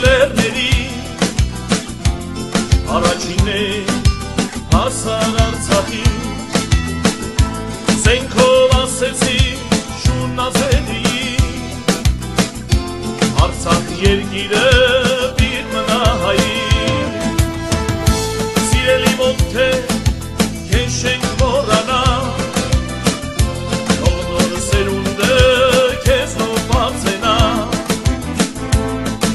լերների առաջինն է հասար Արցախի զենքով ասեցի շունացելի Արցախ երկիրը պիտի մնա հայի սիրելի ոնթե քեզ չենք մոռանա նոր սերունդը քեզ նոր բացենա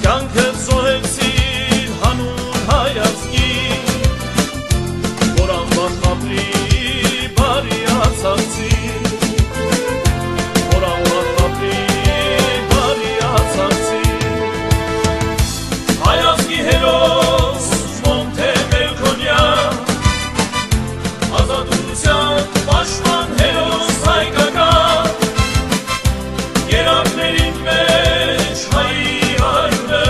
կյանքը զոհեցիր հանուն հայացքի որ անվախ ապրի բարի Արցախցի որ անվախ ապրի բարի Արցախցի հայացքի հերոս Մոնթե Մելքոնյան ազատության պաշտպան հերոս հայկական երակներին մեջ հայի արյունը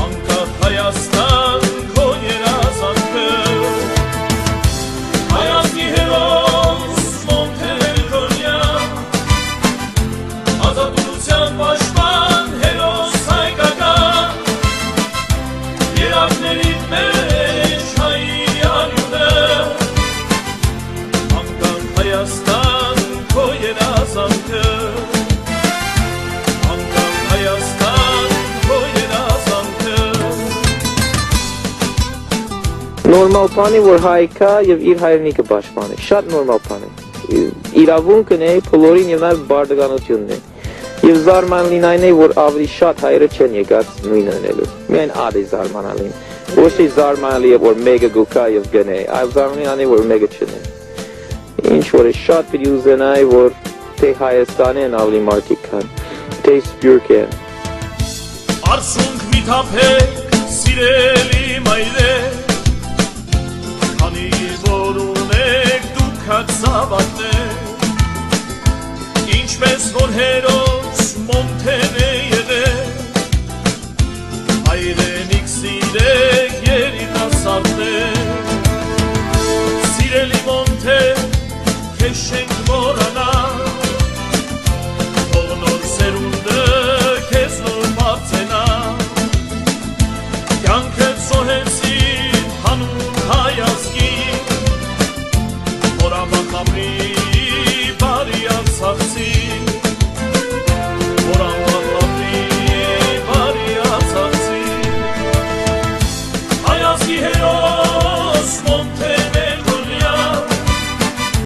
անկախ Հայաստան քո երազանքը հայացքի հերոս Մոնթե Մելքոնյան ազատության պաշտպան հերոս հայկական երակներին մեջ հայի արյունը անկախ Հայաստան քո երազանքը անկախ Հայաստան քո երազանքը Նորմալ բան է որ հայ կա եւ իր հայրենիքը պաշտպանի շատ նորմալ բան է իրավունքն է բոլորին եւ նաեւ բարդականությունն է եւ զարմանալին այն է որ ավելի շատ հայերը չեն եկած նույնը անելու միայն ադի զարմանալին ոչ թե զարմանալի է որ մեկը գուկա եւ գնե այլ զարմանալին այն է որ մեկը չնե ինչ որ է շատ պիտի ուզենայի որ թե Հայաստանն ավելի մարդիկ կան թե սպյուրք են Արցունք մի թափեք սիրելի մայրեր քանի որ ունեք դուք հացավատներ ինչպես որ հերոս Մոնթեն է եղել հայրենիք սիրեք երիտասարդներ սիրելի Մոնթե քեզ չենք մոռանա թող նոր սերունդը քեզ նոր բացենա կյանքը զոհեցիր հանուն հայացքի որ անվախ ապրի